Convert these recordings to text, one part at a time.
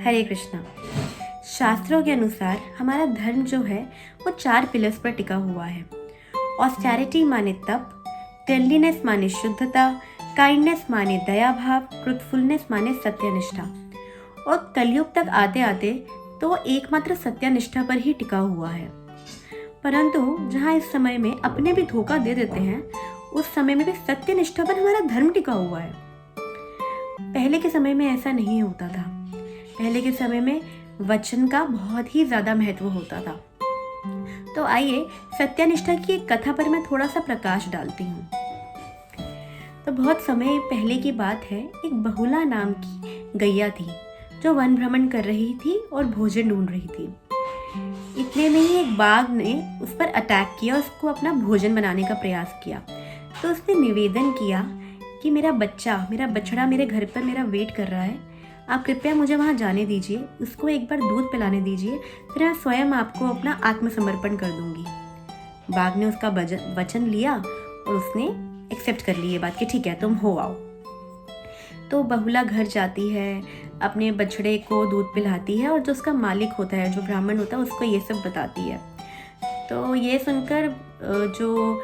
हरे कृष्णा। शास्त्रों के अनुसार हमारा धर्म जो है वो 4 पिलर्स पर टिका हुआ है। ऑस्टेरिटी माने तप, क्लीनलीनेस माने शुद्धता, काइंडनेस माने दया भाव, ट्रुथफुलनेस माने सत्यनिष्ठा। और कलयुग तक आते आते तो एकमात्र सत्यनिष्ठा पर ही टिका हुआ है। परंतु जहाँ इस समय में अपने भी धोखा दे देते हैं, उस समय में भी सत्यनिष्ठा पर हमारा धर्म टिका हुआ है। पहले के समय में ऐसा नहीं होता था। पहले के समय में वचन का बहुत ही ज़्यादा महत्व होता था। तो आइए सत्यनिष्ठा की एक कथा पर मैं थोड़ा सा प्रकाश डालती हूँ। तो बहुत समय पहले की बात है, एक बहुला नाम की गैया थी जो वन भ्रमण कर रही थी और भोजन ढूंढ रही थी। इतने में ही एक बाघ ने उस पर अटैक किया, उसको अपना भोजन बनाने का प्रयास किया। तो उसने निवेदन किया कि मेरा बछड़ा मेरे घर पर मेरा वेट कर रहा है, आप कृपया मुझे वहाँ जाने दीजिए, उसको एक बार दूध पिलाने दीजिए, फिर मैं स्वयं आपको अपना आत्मसमर्पण कर दूंगी। बाघ ने उसका वचन लिया और उसने एक्सेप्ट कर ली ये बात कि ठीक है, तुम हो आओ। तो बहुला घर जाती है, अपने बछड़े को दूध पिलाती है और जो उसका मालिक होता है, जो ब्राह्मण होता है, उसको ये सब बताती है। तो ये सुनकर जो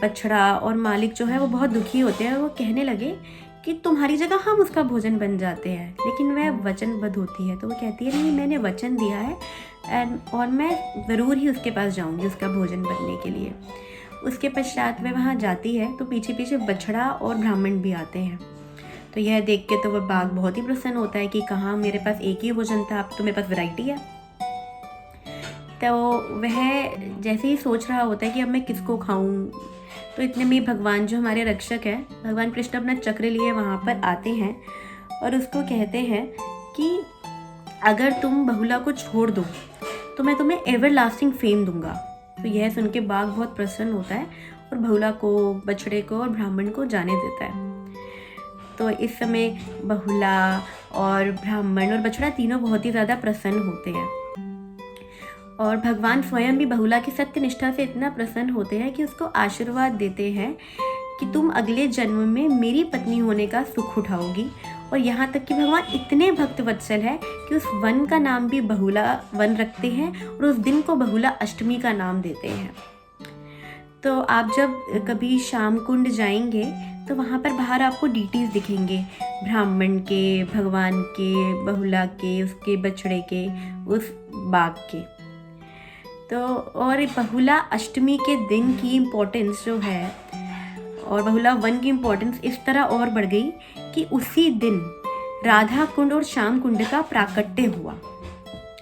बछड़ा और मालिक जो है वो बहुत दुखी होते हैं। वो कहने लगे कि तुम्हारी जगह हम उसका भोजन बन जाते हैं, लेकिन वह वचनबद्ध होती है। तो वो कहती है नहीं, मैंने वचन दिया है और मैं ज़रूर ही उसके पास जाऊंगी उसका भोजन बनने के लिए। उसके पश्चात वह वहाँ जाती है तो पीछे पीछे बछड़ा और ब्राह्मण भी आते हैं। तो यह देख के तो वह बाघ बहुत ही प्रसन्न होता है कि कहाँ, मेरे पास एक ही भोजन था, अब तो मेरे पास वैरायटी है। तो वह जैसे ही सोच रहा होता है कि अब मैं किसको खाऊं, तो इतने में भगवान जो हमारे रक्षक हैं, भगवान कृष्ण अपना चक्र लिए वहाँ पर आते हैं और उसको कहते हैं कि अगर तुम बहुला को छोड़ दो तो मैं तुम्हें एवर लास्टिंग फेम दूंगा। तो यह सुन के बाघ बहुत प्रसन्न होता है और बहुला को, बछड़े को और ब्राह्मण को जाने देता है। तो इस समय बहुला और ब्राह्मण और बछड़ा तीनों बहुत ही ज़्यादा प्रसन्न होते हैं और भगवान स्वयं भी बहुला की सत्यनिष्ठा से इतना प्रसन्न होते हैं कि उसको आशीर्वाद देते हैं कि तुम अगले जन्म में मेरी पत्नी होने का सुख उठाओगी। और यहाँ तक कि भगवान इतने भक्त वत्सल है कि उस वन का नाम भी बहुला वन रखते हैं और उस दिन को बहुला अष्टमी का नाम देते हैं। तो आप जब कभी श्याम कुंड जाएंगे तो वहाँ पर बाहर आपको डीटीज दिखेंगे, ब्राह्मण के, भगवान के, बहुला के, उसके बछड़े के, उस बाघ के। तो और बहुला अष्टमी के दिन की इम्पोर्टेंस जो है और बहुला वन की इम्पोर्टेंस इस तरह और बढ़ गई कि उसी दिन राधा कुंड और श्याम कुंड का प्राकट्य हुआ।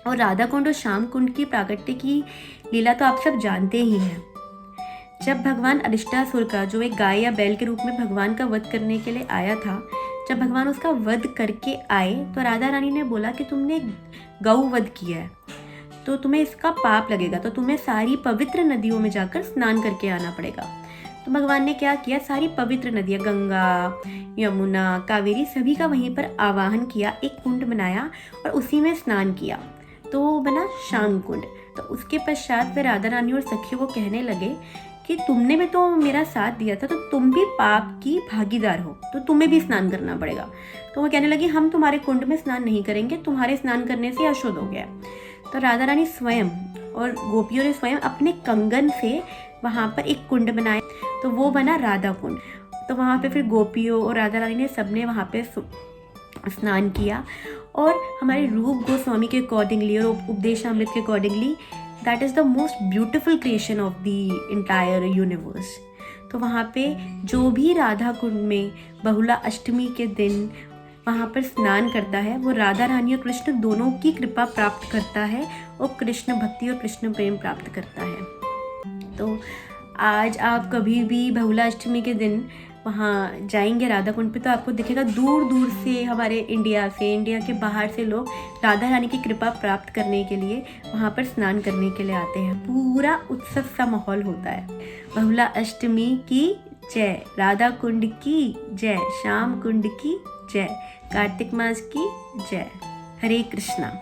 और राधा कुंड और श्याम कुंड की प्राकट्य की लीला तो आप सब जानते ही हैं। जब भगवान अरिष्टासुर का, जो एक गाय या बैल के रूप में भगवान का वध करने के लिए आया था, जब भगवान उसका वध करके आए तो राधा रानी ने बोला कि तुमने गौ वध किया है तो तुम्हें इसका पाप लगेगा, तो तुम्हें सारी पवित्र नदियों में जाकर स्नान करके आना पड़ेगा। तो भगवान ने क्या किया, सारी पवित्र नदियाँ, गंगा, यमुना, कावेरी, सभी का वहीं पर आवाहन किया, एक कुंड बनाया और उसी में स्नान किया। तो वो बना श्याम कुंड। तो उसके पश्चात वे राधा रानी और सखियों को कहने लगे कि तुमने भी तो मेरा साथ दिया था, तो तुम भी पाप की भागीदार हो, तो तुम्हें भी स्नान करना पड़ेगा। तो वो कहने लगी हम तुम्हारे कुंड में स्नान नहीं करेंगे, तुम्हारे स्नान करने से अशुद्ध हो गया। तो राधा रानी स्वयं और गोपियों ने स्वयं अपने कंगन से वहाँ पर एक कुंड बनाया, तो वो बना राधा कुंड। तो वहाँ पे फिर गोपियों और राधा रानी ने सबने वहाँ पे स्नान किया। और हमारे रूप गोस्वामी के अकॉर्डिंगली और उपदेशामृत के accordingly that is the most beautiful creation of the entire universe. तो वहाँ पे जो भी राधा कुंड में बहुला अष्टमी के दिन वहाँ पर स्नान करता है, वो राधा रानी और कृष्ण दोनों की कृपा प्राप्त करता है और कृष्ण भक्ति और कृष्ण प्रेम प्राप्त करता है। तो आज आप कभी भी बहुला अष्टमी के दिन वहाँ जाएंगे राधा कुंड पे, तो आपको दिखेगा दूर दूर से हमारे इंडिया के बाहर से लोग राधा रानी की कृपा प्राप्त करने के लिए वहाँ पर स्नान करने के लिए आते हैं। पूरा उत्सव सा माहौल होता है। बहुला अष्टमी की जय, राधा कुंड की जय, श्याम कुंड की जय, कार्तिक मास की जय। हरे कृष्णा।